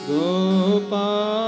गोपाल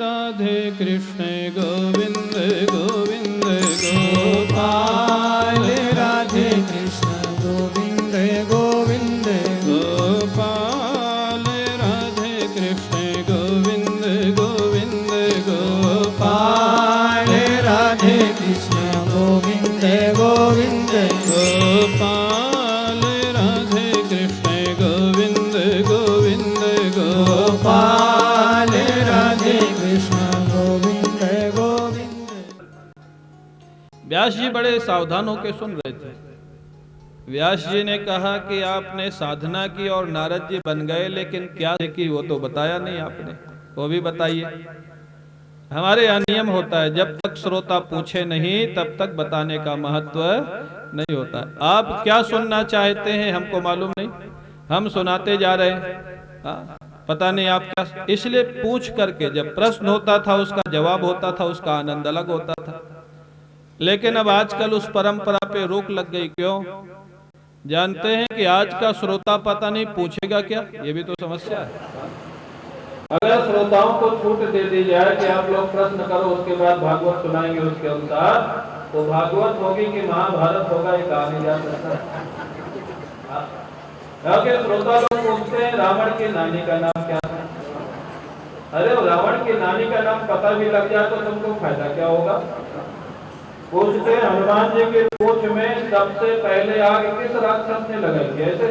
राधे कृष्ण गोविंद गोविंद गोपाल राधे कृष्ण गोविंद गोविंद गोपाल राधे कृष्ण गोविंद गोविंद गोपाल राधे कृष्ण गोविंद गोविंद गोपाल राधे कृष्ण गोविंद गोविंद गोपाल राधे कृष्ण गोविंद गोविंद। व्यास जी बड़े सावधान होकर सुन रहे थे। व्यास जी ने कहा कि आपने साधना की और नारद जी बन गए, लेकिन क्या की वो तो बताया नहीं आपने, वो भी बताइए। हमारे यहाँ नियम होता है, जब तक श्रोता पूछे नहीं तब तक बताने का महत्व नहीं होता। आप क्या सुनना चाहते हैं हमको मालूम नहीं, हम सुनाते जा रहे हैं। पता नहीं आप क्या, इसलिए पूछ करके जब प्रश्न होता था उसका जवाब होता था, उसका आनंद अलग होता था। लेकिन अब आजकल उस परंपरा पे रोक लग गई। क्यों? जानते हैं कि आज का श्रोता पता नहीं पूछेगा क्या, ये भी तो समस्या है। अगर श्रोताओं को छूट दे दी जाए कि आप लोग प्रश्न करो, उसके बाद भागवत सुनाएंगे उसके अनुसार, तो भागवत होगी कि महाभारत होगा, ये कहा नहीं जा सकता। क्योंकि श्रोता लोग पूछते हैं रावण की नानी का नाम क्या है। अरे रावण की नानी का नाम पता भी लग जाए तो तुमको फायदा क्या होगा। पूछते हनुमान जी के पूछ में सबसे पहले आग किस राक्षस ने लगाई, ऐसे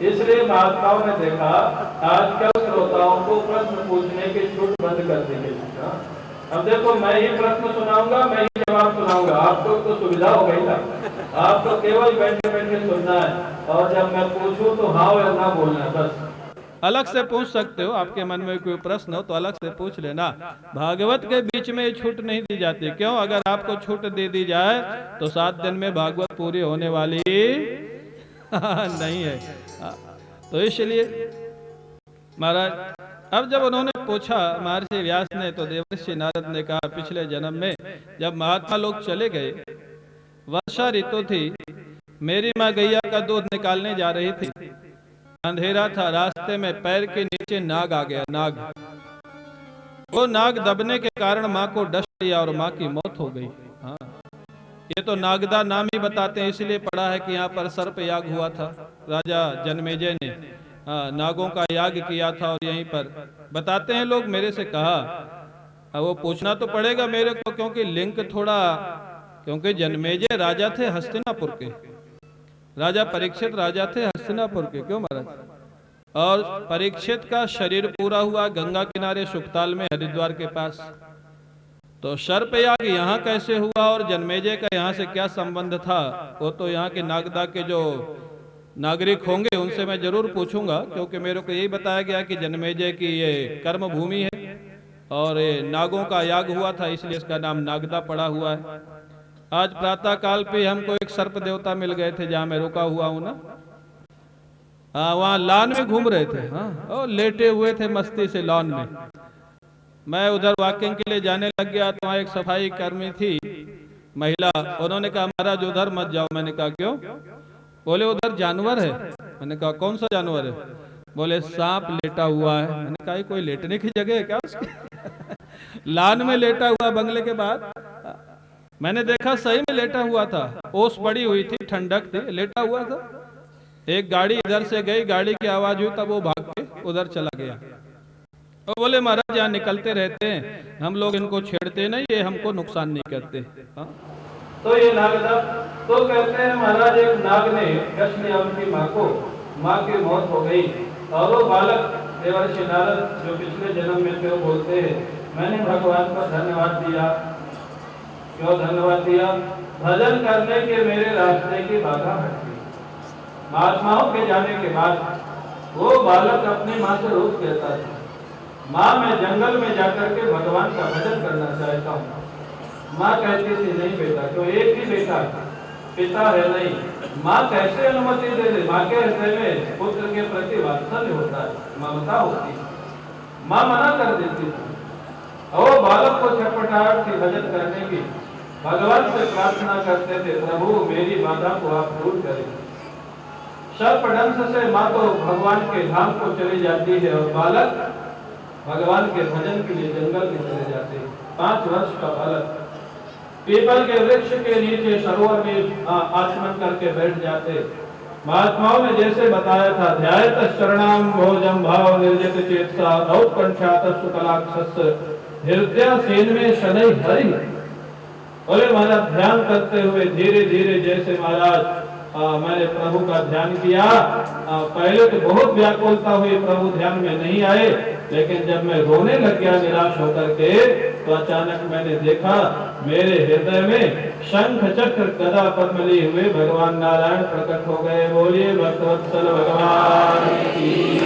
इसलिए महात्माओं ने देखा आजकल श्रोताओं को प्रश्न पूछने की छूट बंद कर दी गई। अब देखो, मैं ही प्रश्न सुनाऊंगा, मैं ही जवाब सुनाऊंगा, आपको तो सुविधा हो गई ना। आपको केवल बैठे बैठे सुनना है, और जब मैं पूछूं तो हाँ या ना बोलना है बस। अलग से पूछ सकते हो, आपके मन में कोई प्रश्न हो तो अलग से पूछ लेना। भागवत के बीच में छूट नहीं दी जाती। क्यों? अगर आपको छूट दे दी जाए तो 7 दिन में भागवत पूरी होने वाली नहीं है। तो इसलिए महाराज, अब जब उन्होंने पूछा महर्षि व्यास ने, तो देवर्षि नारद ने कहा पिछले जन्म में जब महात्मा लोग चले गए, वर्षा ऋतु थी, मेरी माँ गैया का दूध निकालने जा रही थी, अंधेरा था, रास्ते में पैर के नीचे नाग आ गया। नाग, वो नाग दबने के कारण माँ को डस लिया और माँ की मौत हो गई। हाँ, ये तो नागदा नाम ही बताते हैं, इसलिए पढ़ा है कि यहाँ पर सर्प याग हुआ था। राजा जन्मेजय ने नागों का याग किया था, और यहीं पर बताते हैं लोग। मेरे से कहा, वो पूछना तो पड़ेगा मेरे को, क्योंकि लिंक थोड़ा, क्योंकि जन्मेजय राजा थे हस्तिनापुर के, राजा परीक्षित राजा थे हस्तिनापुर के। क्यों महाराज? और परीक्षित का शरीर पूरा हुआ गंगा किनारे सुखताल में, हरिद्वार के पास। तो सर्पयाग यहाँ कैसे हुआ और जन्मेजय का यहाँ से क्या संबंध था, वो तो यहाँ के नागदा के जो नागरिक होंगे उनसे मैं जरूर पूछूंगा, क्योंकि मेरे को यही बताया गया कि जन्मेजय की ये कर्म भूमि है और ये नागों का याग हुआ था, इसलिए इसका नाम नागदा पड़ा हुआ है। आज प्रातः काल पे हमको एक सर्प देवता मिल गए थे जहाँ मैं रुका हुआ हूँ ना, वहाँ लॉन में घूम रहे थे। हाँ, और लेटे हुए थे मस्ती से लॉन में। मैं उधर वॉकिंग के लिए जाने लग गया, तो वहाँ एक सफाई कर्मी थी महिला, उन्होंने कहा महाराज उधर मत जाओ। मैंने कहा क्यों? बोले उधर जानवर है। मैंने कहा कौन सा जानवर है? बोले सांप लेटा हुआ है। मैंने कहा कोई लेटने की जगह है क्या उसकी? लान में लेटा हुआ, बंगले के बाद मैंने देखा सही में लेटा हुआ था, ओस पड़ी हुई थी, ठंडक थी, लेटा हुआ था। एक गाड़ी इधर से गई, गाड़ी की आवाज हुई, तब वो भाग के उधर चला गया। और बोले महाराज यहाँ निकलते रहते हैं, हम लोग इनको छेड़ते नहीं, ये हमको नुकसान नहीं करते। हाँ? तो ये नागदा, तो कहते हैं महाराज एक नाग ने डस लिया उनकी माँ को, माँ की मौत हो गई। और वो बालक देवर्षि नारद जो पिछले जन्म में थे, वो बोलते हैं मैंने भगवान को धन्यवाद दिया। क्यों धन्यवाद दिया? भजन करने के मेरे रास्ते की बाधा हट गई। महात्माओं के जाने के बाद वो बालक अपनी माँ से रोज कहता था, माँ मैं जंगल में जाकर के भगवान का भजन करना चाहता हूँ। माँ कहती थी नहीं बेटा, क्यों? एक ही बेटा, पिता है नहीं। माँ कैसे अनुमति दे दे? माँ के हृदय में पुत्र के प्रति वात्सल्य होता है, ममता होती है। माँ मना कर देती थी, और बालक को छटपटाहट थी भजन करने की। भगवान से प्रार्थना करते थे, प्रभु मेरी बाधा को आप दूर करें। सर्पदंश से माँ तो भगवान के धाम को चली जाती है और बालक भगवान के भजन के लिए जंगल में चले जाते हैं। 5 वर्ष का बालक पीपल के वृक्ष के नीचे सरोवर में आचमन करके बैठ जाते। महात्माओं ने जैसे बताया था, ध्यायत शरणाम भोजम भाव निर्जित चेतसा औत्कंठात सुकलाक्षस हृदय सेन में शनै हरि। बोले महाराज ध्यान करते हुए धीरे धीरे जैसे महाराज मैंने प्रभु का ध्यान किया। पहले तो बहुत व्याकुलता हुई, प्रभु ध्यान में नहीं आए, लेकिन जब मैं रोने लग गया निराश होकर के, तो अचानक मैंने देखा मेरे हृदय में शंख चक्र गदा पद्म लिए हुए भगवान नारायण प्रकट हो गए। बोलिए भक्तवत्सल भगवान की।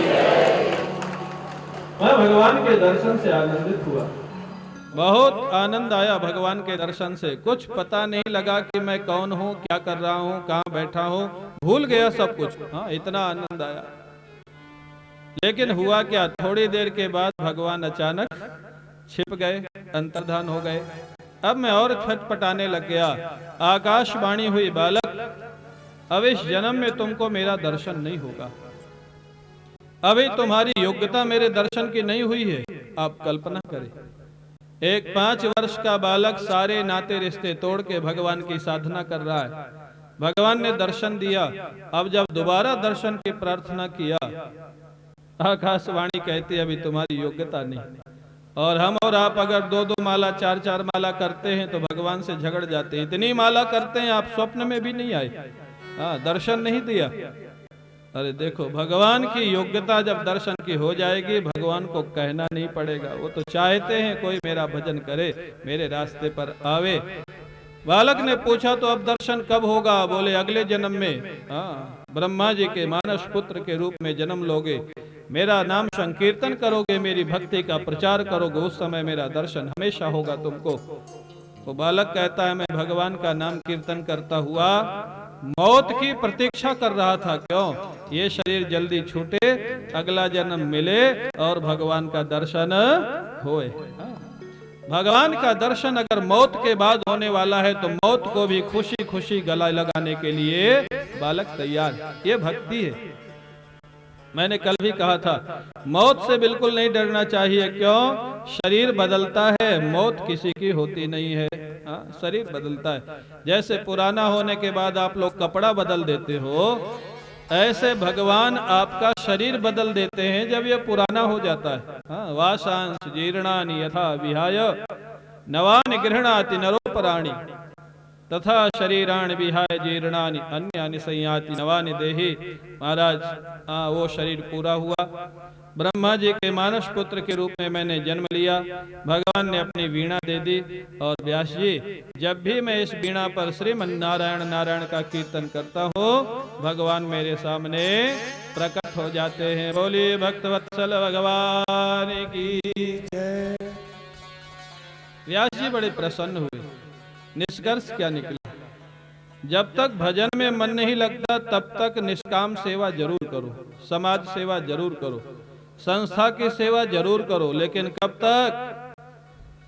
मैं भगवान के दर्शन से आनंदित हुआ, बहुत आनंद आया भगवान के दर्शन से। कुछ पता नहीं लगा कि मैं कौन हूँ, क्या कर रहा हूँ, कहाँ बैठा हूँ, भूल गया सब कुछ। हाँ, इतना आनंद आया। लेकिन हुआ क्या, थोड़ी देर के बाद भगवान अचानक छिप गए, अंतर्धान हो गए। अब मैं और छटपटाने लग गया। आकाशवाणी हुई, बालक अब इस जन्म में तुमको मेरा दर्शन नहीं होगा। अभी तुम्हारी योग्यता मेरे दर्शन की नहीं हुई है। आप कल्पना करें, एक 5 वर्ष का बालक सारे नाते रिश्ते तोड़ के भगवान की साधना कर रहा है। भगवान ने दर्शन दिया। अब जब दोबारा दर्शन की प्रार्थना किया, आकाशवाणी कहती अभी तुम्हारी योग्यता नहीं। और हम और आप अगर 2-2 माला 4-4 माला करते हैं तो भगवान से झगड़ जाते हैं। इतनी माला करते हैं, आप स्वप्न में भी नहीं आए। दर्शन नहीं दिया। अरे देखो, भगवान की योग्यता जब दर्शन की हो जाएगी, भगवान को कहना नहीं पड़ेगा। वो तो चाहते हैं कोई मेरा भजन करे, मेरे रास्ते पर आवे। बालक ने पूछा तो अब दर्शन कब होगा? बोले अगले जन्म में ब्रह्मा जी के मानस पुत्र के रूप में जन्म लोगे, मेरा नाम संकीर्तन करोगे, मेरी भक्ति का प्रचार करोगे, उस समय मेरा दर्शन हमेशा होगा तुमको। तो बालक कहता है मैं भगवान का नाम कीर्तन करता हुआ मौत की प्रतीक्षा कर रहा था। क्यों? ये शरीर जल्दी छूटे, अगला जन्म मिले और भगवान का दर्शन होए। भगवान का दर्शन अगर मौत के बाद होने वाला है तो मौत को भी खुशी खुशी गला लगाने के लिए बालक तैयार। ये भक्ति है। मैंने कल भी कहा था, मौत से बिल्कुल नहीं डरना चाहिए। क्यों? शरीर बदलता है, मौत किसी की होती नहीं है। शरीर बदलता है। जैसे पुराना होने के बाद आप लोग कपड़ा बदल देते हो, ऐसे भगवान आपका शरीर बदल देते हैं जब ये पुराना हो जाता है। वासांश जीर्णानि यथा विहाय नवानि गृह्णाति नरोपराणि तथा शरीराणि विहाय जीर्णानि अन्यानि संयाति नवानि देहि। महाराज वो शरीर पूरा हुआ। ब्रह्मा जी के मानस पुत्र के रूप में मैंने जन्म लिया। भगवान ने अपनी वीणा दे दी और व्यास जी जब भी मैं इस वीणा पर श्रीमन नारायण नारायण का कीर्तन करता हूँ, भगवान मेरे सामने प्रकट हो जाते हैं। बोलिए भक्तवत्सल भगवान की जय। व्यास जी बड़े प्रसन्न हुए। निष्कर्ष क्या निकला? जब तक भजन में मन नहीं लगता तब तक निष्काम सेवा जरूर करो, समाज सेवा जरूर करो, संस्था की सेवा जरूर करो, लेकिन कब तक?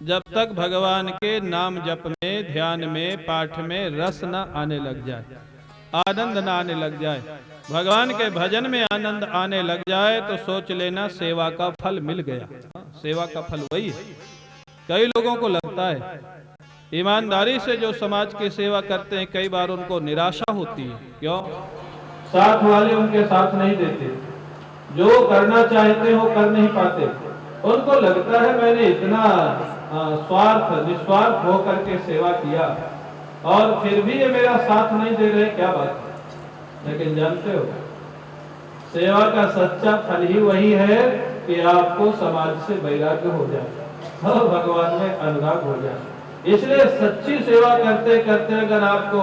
जब तक भगवान के नाम जप में, ध्यान में, पाठ में रस न आने लग जाए, आनंद न आने लग जाए। भगवान के भजन में आनंद आने लग जाए तो सोच लेना सेवा का फल मिल गया। सेवा का फल वही है। कई लोगों को लगता है ईमानदारी से जो समाज की सेवा करते हैं, कई बार उनको निराशा होती है। क्यों? साथ वाले उनके साथ नहीं देते, जो करना चाहते हो कर नहीं पाते। उनको लगता है मैंने इतना स्वार्थ निस्वार्थ होकर के सेवा किया और फिर भी ये मेरा साथ नहीं दे रहे, क्या बात है? लेकिन जानते हो, सेवा का सच्चा फल ही वही है कि आपको समाज से वैराग्य हो जाए और भगवान में अनुराग हो जाए। इसलिए सच्ची सेवा करते करते अगर आपको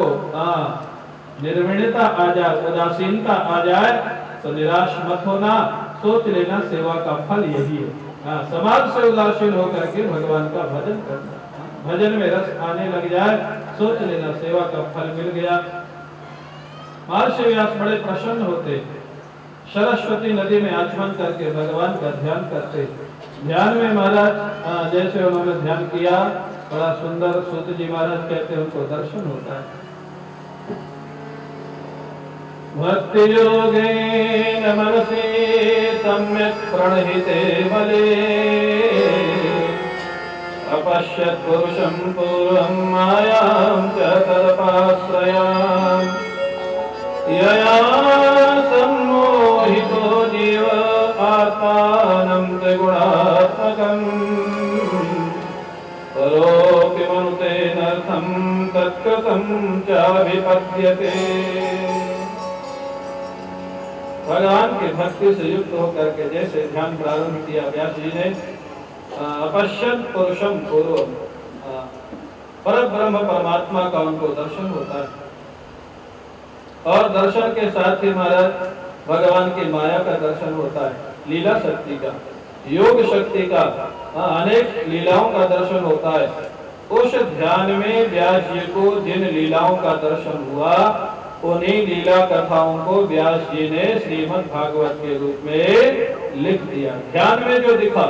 निर्विणता आ जाए, उदासीनता आ जाए तो निराश मत होना। सोच लेना सेवा का फल यही है। समाज से उदासीन होकर के भगवान का भजन करना, भजन में रस आने लग जाए, सोच लेना सेवा का फल मिल गया। महर्षि व्यास बड़े प्रसन्न होते, सरस्वती नदी में आचमन करके भगवान का ध्यान करते। ध्यान में महाराज जैसे उन्होंने ध्यान किया, बड़ा सुंदर सूत जी महाराज कहते हैं उनको दर्शन होता है। भक्ति योगेन मनसि सम्यक् प्रणहिते बले अपश्यत् पुरुषं पूर्वं मायां च तदपाश्रयाम् यया सम्मोहितो जीव आत्मानं त्रिगुणात्मकम् परोऽपि मनुतेनर्थं तत्कृतं चाभिपद्यते। भगवान की भक्ति से युक्त होकर के जैसे ध्यान प्रारंभ किया व्यास जी ने, अपश्यत पुरुषम पूर्व, पर ब्रह्म परमात्मा का उनको दर्शन होता है और दर्शन के साथ ही महाराज भगवान की माया का दर्शन होता है, लीला शक्ति का, योग शक्ति का, अनेक लीलाओं का दर्शन होता है। उस ध्यान में व्यास जी को जिन लीलाओं का दर्शन हुआ उन्हीं लीला कथाओं को व्यास जी ने श्रीमद् भागवत के रूप में लिख दिया। ध्यान में जो दिखा